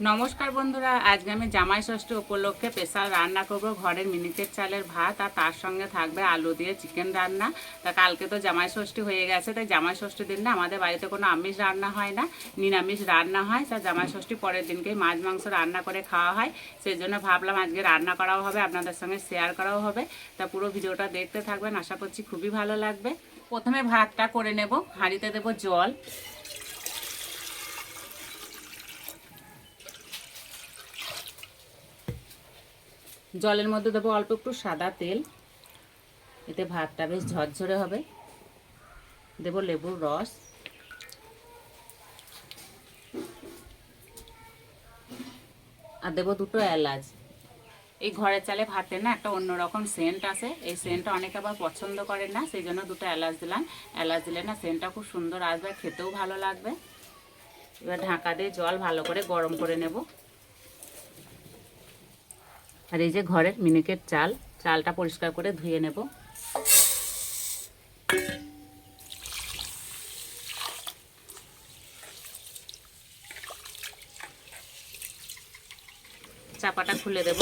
নমস্কার বন্ধুরা, আজকে আমি জামাই ষষ্ঠী উপলক্ষে স্পেশাল রান্না করব ঘরের মিনিকেট চালের ভাত, আর তার সঙ্গে থাকবে আলু দিয়ে চিকেন রান্না। তা কালকে তো জামাই ষষ্ঠী হয়ে গেছে, তাই জামাই ষষ্ঠীর দিন না আমাদের বাড়িতে কোনো আমিষ রান্না হয় না, নিরামিষ রান্না হয়। তা জামাই ষষ্ঠী পরের দিনকেই মাছ মাংস রান্না করে খাওয়া হয়, সেই জন্য ভাবলাম আজকে রান্না করাও হবে, আপনাদের সঙ্গে শেয়ার করাও হবে। তা পুরো ভিডিওটা দেখতে থাকবেন, আশা করছি খুবই ভালো লাগবে। প্রথমে ভাতটা করে নেব, হাঁড়িতে দেবো জল। জলের মধ্যে দেবো অল্প একটু সাদা তেল, এতে ভাতটা বেশ ঝরঝরে হবে। দেবো লেবুর রস, আর দেবো দুটো এলাচ। এই ঘরের চালে ভাতে না একটা অন্যরকম সেন্ট আসে, এই সেন্টটা অনেকে আবার পছন্দ করে না, সেই জন্য দুটো এলাচ দিলাম। এলাচ দিলে না সেন্টটা খুব সুন্দর আসবে, খেতেও ভালো লাগবে। এবার ঢাকা দিয়ে জল ভালো করে গরম করে নেব। আর এই যে ঘরের মিনিকেট চালটা পরিষ্কার করে ধুয়ে নেব। চাপাটা খুলে দেব।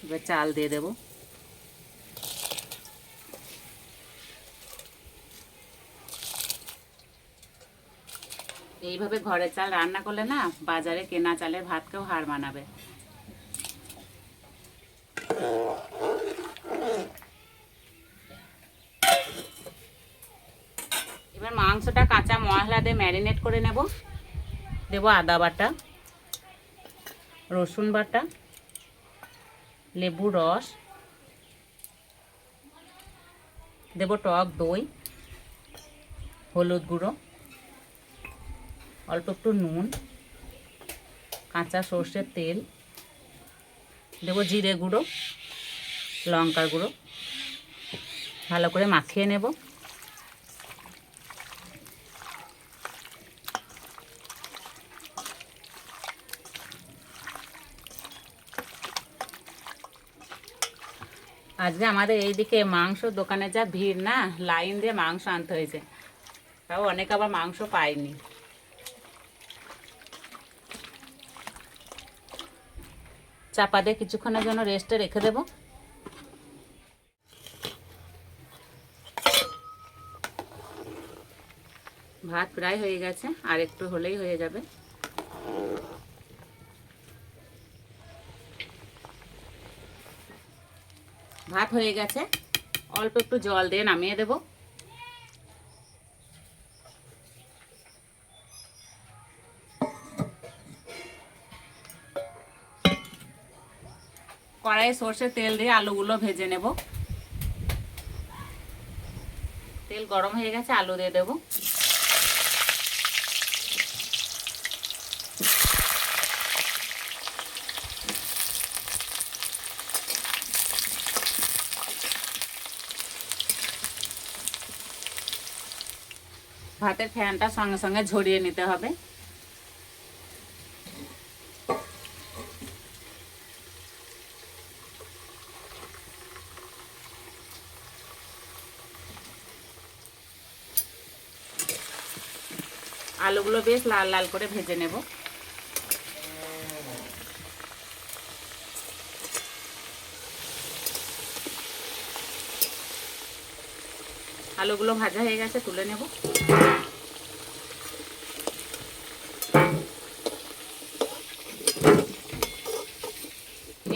এবার চাল দিয়ে দেব। এইভাবে ঘরের চাল রান্না করলে না বাজারে কেনা চালের ভাতকেও হার মানাবে। এবার মাংসটা কাঁচা মশলা দিয়ে ম্যারিনেট করে নেব। দেব আদা বাটা, রসুন বাটা, লেবু রস, দেব টক দই, হলুদ গুঁড়ো, অল্প একটু নুন, কাঁচা সর্ষের তেল, দেব জিরে গুঁড়ো, লঙ্কার গুঁড়ো। ভালো করে মাখিয়ে নেব। আজকে আমাদের এইদিকে মাংস দোকানে যা ভিড় না, লাইন দিয়ে মাংস আনতে হয়েছে, তাও অনেক আবার মাংস পাইনি। চাপা দিয়ে কিছুক্ষণের জন্য রেস্টে রেখে দেব। ভাত প্রায় হয়ে গেছে, আর একটু হলেই হয়ে যাবে। ভাত হয়ে গেছে, অল্প একটু জল দিয়ে নামিয়ে দেব। কড়াইয়ে সর্ষের তেল দিয়ে আলুগুলো ভেজে নেব। তেল গরম হয়ে গেছে, আলু দিয়ে দেব। ভাতের ফ্যানটা সঙ্গে সঙ্গে ঝরিয়ে নিতে হবে। আলুগুলো বেশ লাল লাল করে ভেজে নেব। আলুগুলো ভাজা হয়ে গেছে, তুলে নেব।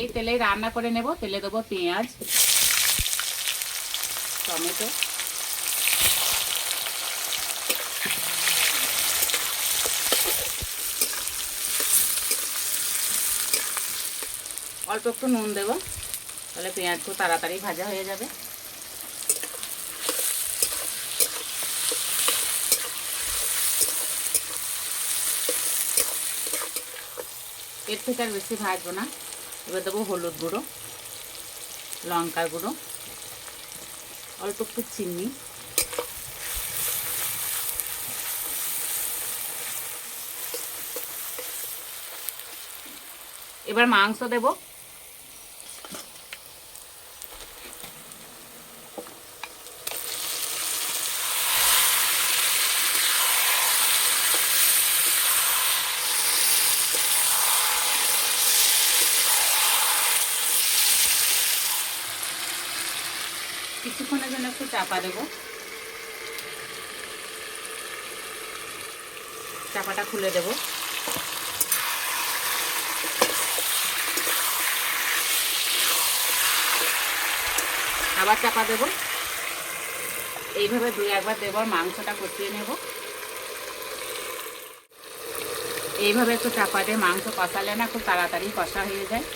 এই তেলেই রান্না করে নেব। তেলে দেবো পেঁয়াজ, টমেটো, অল্প একটু নুন দেব, তাহলে পেঁয়াজ খুব তাড়াতাড়ি ভাজা হয়ে যাবে। এর থেকে আর বেশি ভাজবো না। এবার দেবো হলুদ গুঁড়ো, লঙ্কার গুঁড়ো, অল্প একটু চিনি, এবার মাংস দেব। কিছুক্ষণের জন্য একটু চাপা দেবো। চাপাটা খুলে দেবো। আবার চাপা দেবো। এইভাবে 2-1 বার দেবো আর মাংসটা কষিয়ে নেব। এইভাবে একটু চাপা দিয়ে মাংস কষালে না খুব তাড়াতাড়ি কষা হয়ে যায়।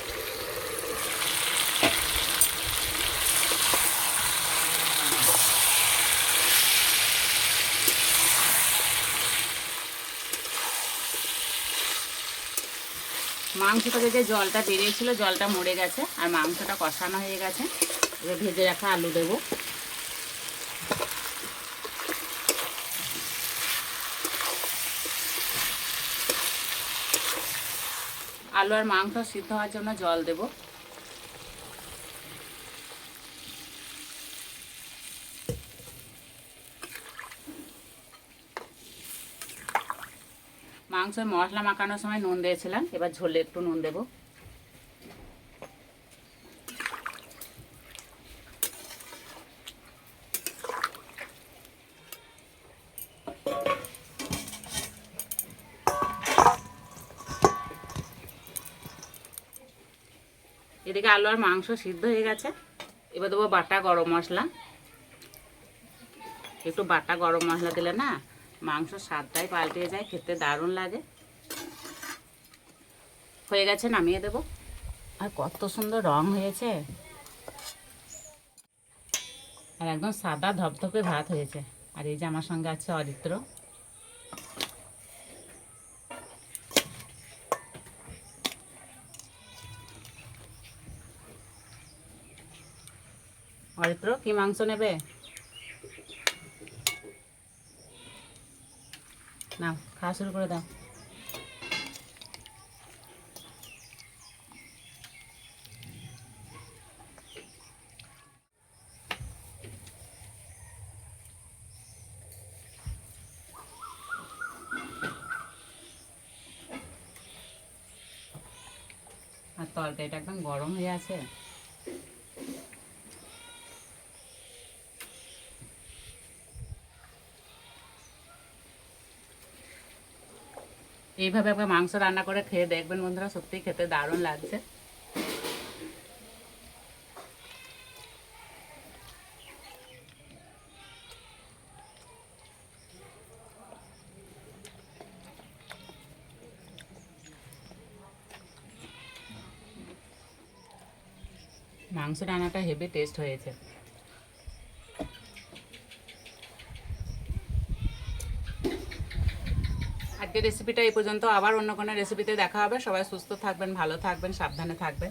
মাংস থেকে যে জলটা বেরিয়েছিল জলটা মরে গেছে আর মাংসটা কষানো হয়ে গেছে। এবার ভেজে রাখা আলু দেবো। আলু আর মাংস সিদ্ধ হওয়ার জন্য জল দেব। মাংসের মশলা মাখানোর সময় নুন দিয়েছিলাম, এবার ঝোলে একটু নুন দেব। এদিকে আলু আর মাংস সিদ্ধ হয়ে গেছে। এবার দেবো বাটা গরম মশলা। একটু বাটা গরম মশলা দিলে না মাংসর স্বাদটাই পাল্টে যায়, খেতে দারুণ লাগে। হয়ে গেছে, নামিয়ে দেব। আর কত সুন্দর রং হয়েছে আর একদম সাদা ধপধপে ভাত হয়েছে। আর এই যে আমার সঙ্গে আছে অরিত্র। অরিত্র কি মাংস নেবে? নাও, খাওয়া শুরু করে দাও। আর তরকারিটা একদম গরম হয়ে আছে। এইভাবে একবার মাংস রান্না করে খেয়ে দেখবেন বন্ধুরা, সত্যি খেতে দারুণ লাগছে। মাংস রান্নাটা হেভি টেস্ট হয়েছে। আজকের রেসিপিটা এই পর্যন্ত, আবার অন্য কোনো রেসিপিতে দেখা হবে। সবাই সুস্থ থাকবেন, ভালো থাকবেন, সাবধানে থাকবেন।